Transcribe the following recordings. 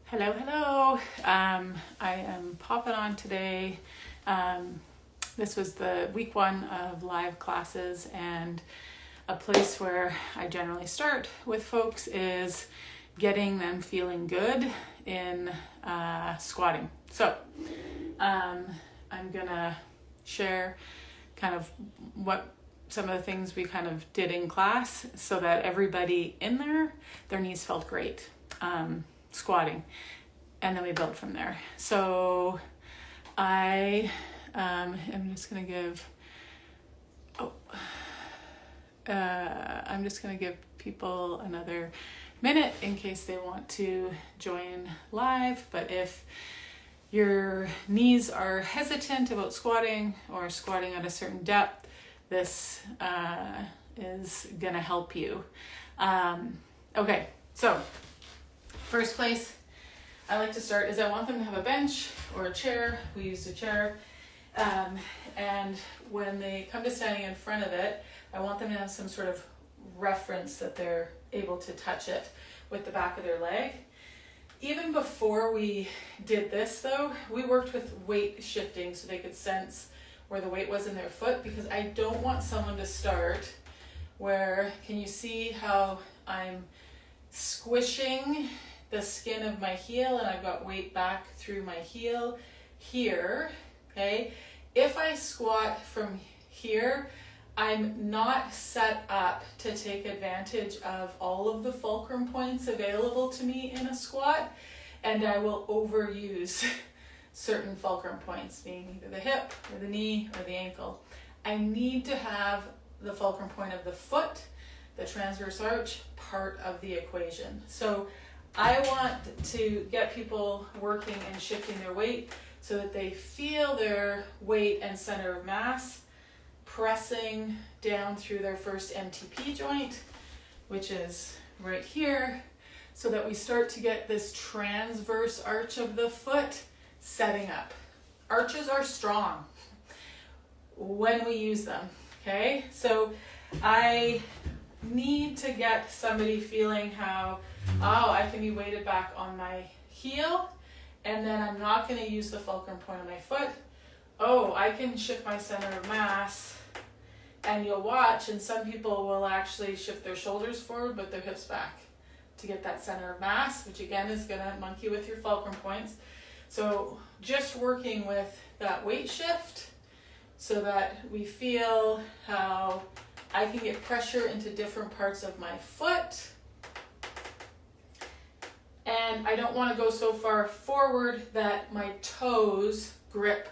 Hello, hello. I am popping on today. This was the week 1 of live classes, and a place where I generally start with folks is getting them feeling good in squatting. So I'm gonna share kind of what some of the things we kind of did in class so that everybody in their knees felt great. Squatting, and then we build from there. So I am just gonna give people another minute in case they want to join live. But if your knees are hesitant about squatting or squatting at a certain depth, this is gonna help you. Okay, so first place I like to start is I want them to have a bench or a chair. We used a chair. And when they come to standing in front of it, I want them to have some sort of reference that they're able to touch it with the back of their leg. Even before we did this though, we worked with weight shifting so they could sense where the weight was in their foot, because I don't want someone to start where, can you see how I'm squishing the skin of my heel and I've got weight back through my heel here, okay? If I squat from here, I'm not set up to take advantage of all of the fulcrum points available to me in a squat, and I will overuse certain fulcrum points, being either the hip or the knee or the ankle. I need to have the fulcrum point of the foot, the transverse arch, part of the equation. So I want to get people working and shifting their weight so that they feel their weight and center of mass pressing down through their first MTP joint, which is right here, so that we start to get this transverse arch of the foot setting up. Arches are strong when we use them, okay? So I need to get somebody feeling how, oh, I can be weighted back on my heel, and then I'm not going to use the fulcrum point of my foot. Oh, I can shift my center of mass, and you'll watch, and some people will actually shift their shoulders forward but their hips back to get that center of mass, which again is going to monkey with your fulcrum points. So just working with that weight shift so that we feel how I can get pressure into different parts of my foot. And I don't want to go so far forward that my toes grip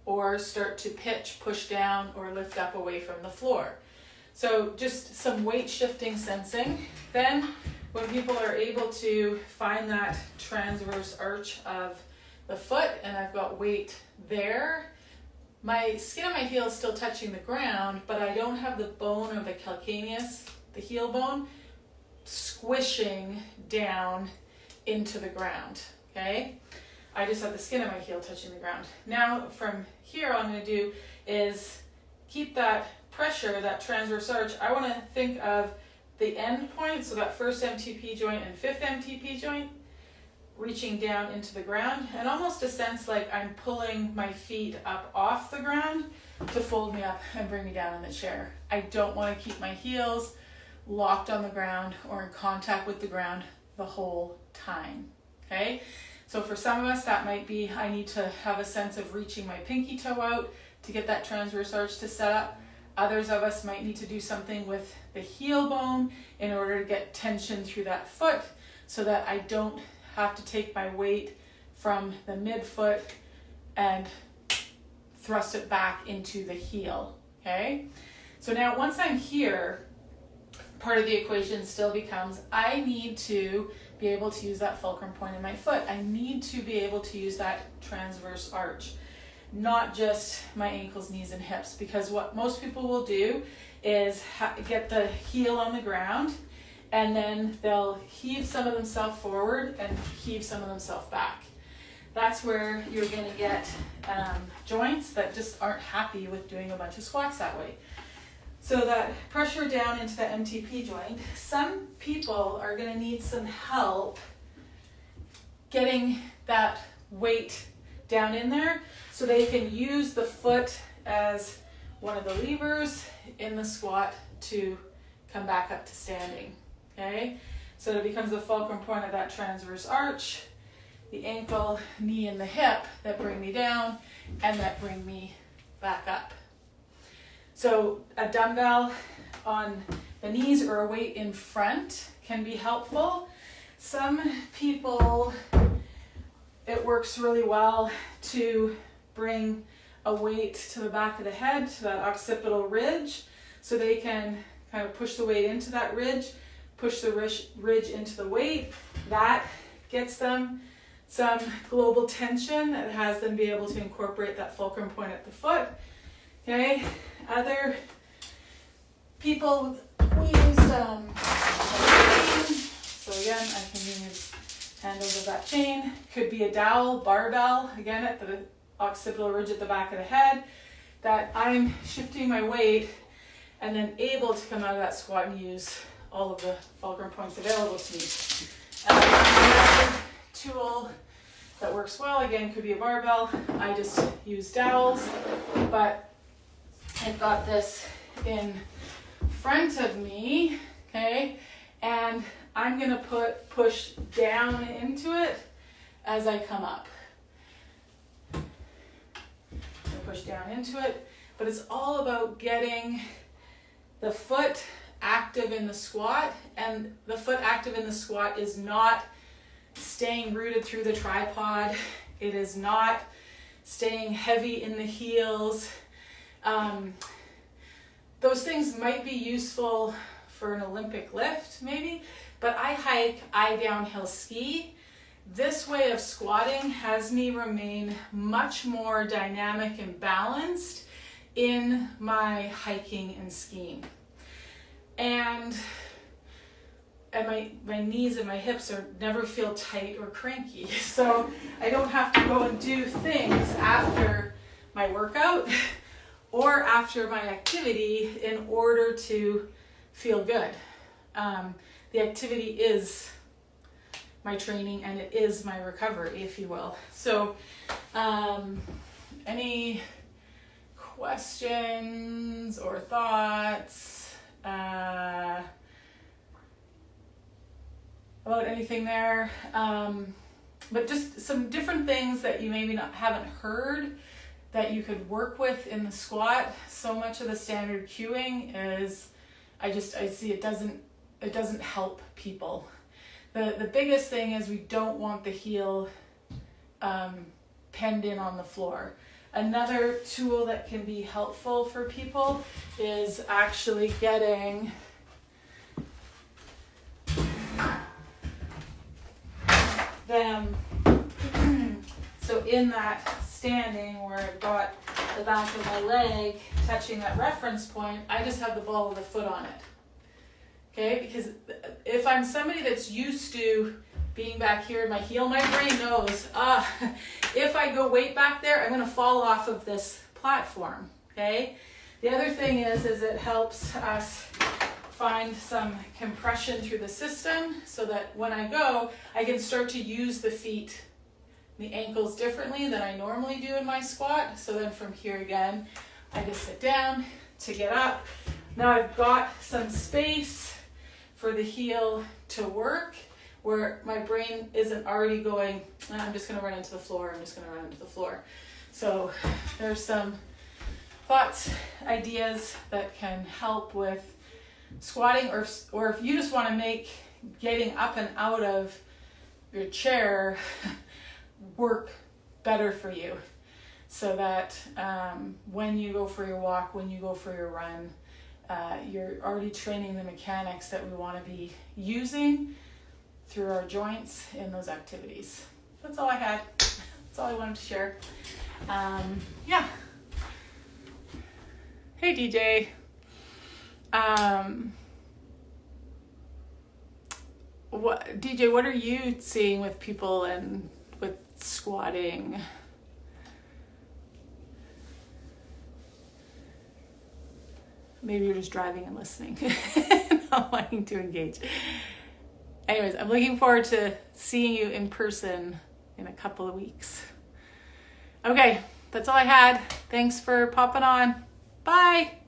or start to pitch, push down, or lift up away from the floor. So just some weight shifting sensing. Then when people are able to find that transverse arch of the foot and I've got weight there, my skin of my heel is still touching the ground, but I don't have the bone or the calcaneus, the heel bone, squishing down into the ground, okay? I just have the skin of my heel touching the ground. Now from here, all I'm gonna do is keep that pressure, that transverse arch. I wanna think of the end point, so that first MTP joint and fifth MTP joint, reaching down into the ground, and almost a sense like I'm pulling my feet up off the ground to fold me up and bring me down in the chair. I don't want to keep my heels locked on the ground or in contact with the ground the whole time, okay? So for some of us, that might be I need to have a sense of reaching my pinky toe out to get that transverse arch to set up. Others of us might need to do something with the heel bone in order to get tension through that foot so that I don't have to take my weight from the midfoot and thrust it back into the heel, okay? So now once I'm here, part of the equation still becomes I need to be able to use that fulcrum point in my foot. I need to be able to use that transverse arch, not just my ankles, knees, and hips, because what most people will do is get the heel on the ground, and then they'll heave some of themselves forward and heave some of themselves back. That's where you're going to get joints that just aren't happy with doing a bunch of squats that way. So that pressure down into the MTP joint, some people are going to need some help getting that weight down in there so they can use the foot as one of the levers in the squat to come back up to standing, okay? So it becomes the fulcrum point of that transverse arch, the ankle, knee, and the hip that bring me down and that bring me back up. So a dumbbell on the knees or a weight in front can be helpful. Some people, it works really well to bring a weight to the back of the head, to that occipital ridge, so they can kind of push the weight into that ridge, push the ridge into the weight. That gets them some global tension that has them be able to incorporate that fulcrum point at the foot. Okay, other people, we use chain. So again, I can use handles of that chain. Could be a dowel, barbell, again at the occipital ridge at the back of the head, that I'm shifting my weight and then able to come out of that squat and use all of the fulcrum points available to me. Another tool that works well, again, could be a barbell. I just use dowels, but I've got this in front of me, okay, and I'm gonna push down into it as I come up. Push down into it, but it's all about getting the foot active in the squat, and the foot active in the squat is not staying rooted through the tripod. It is not staying heavy in the heels. Those things might be useful for an Olympic lift maybe, but I downhill ski. This way of squatting has me remain much more dynamic and balanced in my hiking and skiing. And my knees and my hips never feel tight or cranky. So I don't have to go and do things after my workout or after my activity in order to feel good. The activity is my training and it is my recovery, if you will. So any questions or thoughts about anything there? But just some different things that you maybe haven't heard that you could work with in the squat. So much of the standard cueing is, I see it doesn't help people. The biggest thing is we don't want the heel penned in on the floor. Another tool that can be helpful for people is actually getting them, so in that standing where I've got the back of my leg touching that reference point, I just have the ball of the foot on it. Okay, because if I'm somebody that's used to being back here in my heel, my brain knows, if I go weight back there, I'm gonna fall off of this platform, okay? The other thing is it helps us find some compression through the system so that when I go, I can start to use the feet, the ankles differently than I normally do in my squat. So then from here again, I just sit down to get up. Now I've got some space for the heel to work where my brain isn't already going, I'm just gonna run into the floor, So there's some thoughts, ideas that can help with squatting, or if you just wanna make getting up and out of your chair work better for you, so that when you go for your walk, when you go for your run, you're already training the mechanics that we want to be using through our joints in those activities. That's all I had. That's all I wanted to share. Yeah. Hey, DJ. What are you seeing with people and with squatting? Maybe you're just driving and listening, not wanting to engage. Anyways, I'm looking forward to seeing you in person in a couple of weeks. Okay, that's all I had. Thanks for popping on. Bye.